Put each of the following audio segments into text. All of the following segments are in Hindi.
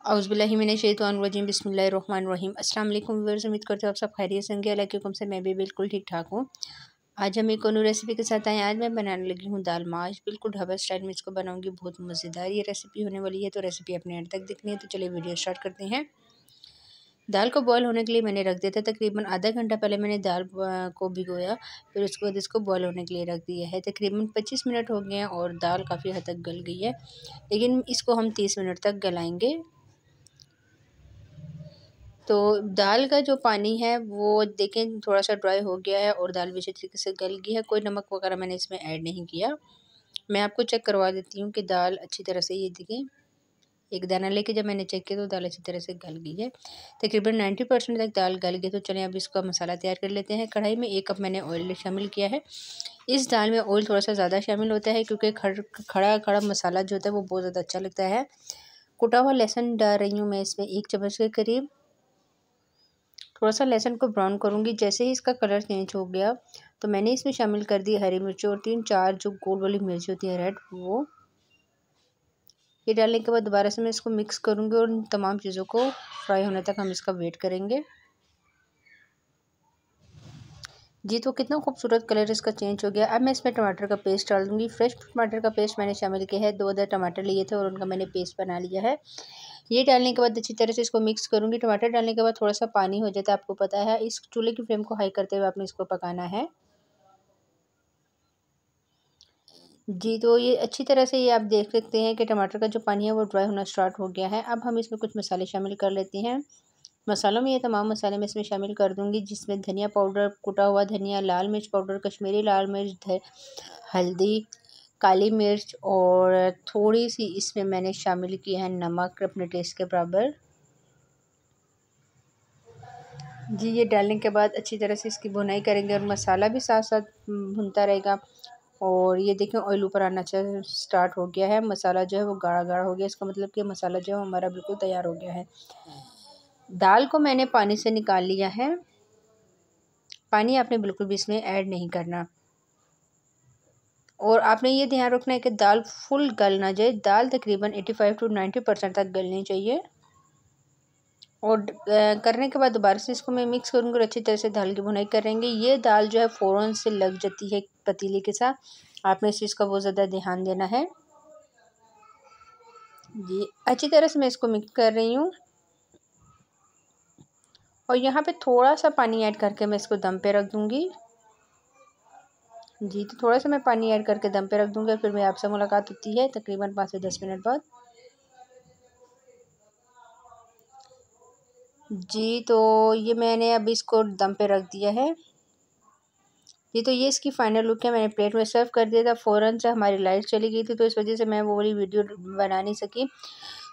औज़ुबिल्लाहिमिनश्शैतानिर्रजीम बिस्मिल्लाहिर्रहमानिर्रहीम। अस्सलाम वालेकुम व्यूअर्स, उम्मीद करते हो आप सब खैरियत से होंगे। अल्लाह के हुक्म से मैं भी बिल्कुल ठीक ठाक हूँ। आज हम एक और न्यू रेसिपी के साथ आए। आज मैं बनाने लगी हूँ दाल माश, बिल्कुल ढाबा स्टाइल में इसको बनाऊँगी। बहुत मज़ेदार ये रेसिपी होने वाली है, तो रेसिपी अपने एंड तक देखनी है। तो चलिए वीडियो स्टार्ट करते हैं। दाल को बॉयल होने के लिए मैंने रख दिया था, तकरीबन आधा घंटा पहले मैंने दाल को भिगोया, फिर उसके बाद इसको बॉयल होने के लिए रख दिया है। तकरीबन 25 मिनट हो गए हैं और दाल काफ़ी हद तक गल गई है, लेकिन इसको हम 30 मिनट तक गलाएंगे। तो दाल का जो पानी है वो देखें थोड़ा सा ड्राई हो गया है और दाल भी अच्छे तरीके से गल गई है। कोई नमक वगैरह मैंने इसमें ऐड नहीं किया। मैं आपको चेक करवा देती हूँ कि दाल अच्छी तरह से, ये देखें एक दाना लेके जब मैंने चेक किया तो दाल अच्छी तरह से गल गई है। तकरीबन 90% तक दाल गल गई। तो चलें अब इसका मसाला तैयार कर लेते हैं। कढ़ाई में 1 कप मैंने ऑयल शामिल किया है। इस दाल में ऑयल थोड़ा सा ज़्यादा शामिल होता है, क्योंकि खड़ा मसाला जो होता है वो बहुत ज़्यादा अच्छा लगता है। कुटा हुआ लहसुन डाल रही हूँ मैं इसमें 1 चम्मच के करीब। थोड़ा सा लहसुन को ब्राउन करूँगी। जैसे ही इसका कलर चेंज हो गया तो मैंने इसमें शामिल कर दी हरी मिर्च और 3-4 जो गोल वाली मिर्च होती है रेड, वो ये डालने के बाद दोबारा से मैं इसको मिक्स करूँगी और इन तमाम चीज़ों को फ्राई होने तक हम इसका वेट करेंगे। जी, तो कितना खूबसूरत कलर इसका चेंज हो गया। अब मैं इसमें टमाटर का पेस्ट डाल दूँगी। फ्रेश टमाटर का पेस्ट मैंने शामिल किया है। 2 अदर टमाटर लिए थे और उनका मैंने पेस्ट बना लिया है। ये डालने के बाद अच्छी तरह से इसको मिक्स करूँगी। टमाटर डालने के बाद थोड़ा सा पानी हो जाता है, आपको पता है। इस चूल्हे की फ्लेम को हाई करते हुए आपने इसको पकाना है। जी, तो ये अच्छी तरह से ये आप देख सकते हैं कि टमाटर का जो पानी है वो ड्राई होना स्टार्ट हो गया है। अब हम इसमें कुछ मसाले शामिल कर लेते हैं। मसालों में ये तमाम मसाले मैं इसमें शामिल कर दूँगी, जिसमें धनिया पाउडर, कुटा हुआ धनिया, लाल मिर्च पाउडर, कश्मीरी लाल मिर्च, हल्दी, काली मिर्च और थोड़ी-सी इसमें मैंने शामिल की है नमक अपने टेस्ट के बराबर। जी, ये डालने के बाद अच्छी तरह से इसकी भुनाई करेंगे और मसाला भी साथ-साथ भुनता रहेगा। और ये देखें ऑयल ऊपर आना स्टार्ट हो गया है। मसाला जो है वो गाढ़ा-गाढ़ा हो गया। इसका मतलब कि मसाला जो है हमारा बिल्कुल तैयार हो गया है। दाल को मैंने पानी से निकाल लिया है। पानी आपने बिल्कुल भी इसमें ऐड नहीं करना और आपने ये ध्यान रखना है कि दाल फुल गल ना जाए। दाल तकरीबन 85 टू 90% तक गलनी चाहिए। और करने के बाद दोबारा से इसको मैं मिक्स करूँगी और अच्छी तरह से दाल की भुनाई करेंगे। ये दाल जो है फ़ौरन से लग जाती है पतीले के साथ, आपने इस चीज़ का बहुत ज़्यादा ध्यान देना है। जी, अच्छी तरह से मैं इसको मिक्स कर रही हूँ और यहाँ पे थोड़ा सा पानी ऐड करके मैं इसको दम पे रख दूँगी। जी, तो थोड़ा सा मैं पानी ऐड करके दम पे रख दूँगी और फिर मेरी आपसे मुलाकात होती है तकरीबन 5 से 10 मिनट बाद। जी, तो ये मैंने अभी इसको दम पे रख दिया है। जी, तो ये इसकी फ़ाइनल लुक है। मैंने प्लेट में सर्व कर दिया था। फ़ौरन से हमारी लाइट चली गई थी, तो इस वजह से मैं वो वाली वीडियो बना नहीं सकी।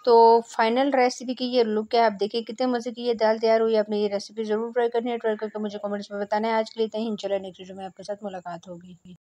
तो फाइनल रेसिपी की ये लुक है। आप देखिए कितने मज़े की ये दाल तैयार हुई है। आपने ये रेसिपी ज़रूर ट्राई करनी है। ट्राई करके मुझे कमेंट्स में बताना है। आज के लिए इतना ही। इंशाल्लाह नेक्स्ट वीडियो में आपके साथ मुलाकात होगी।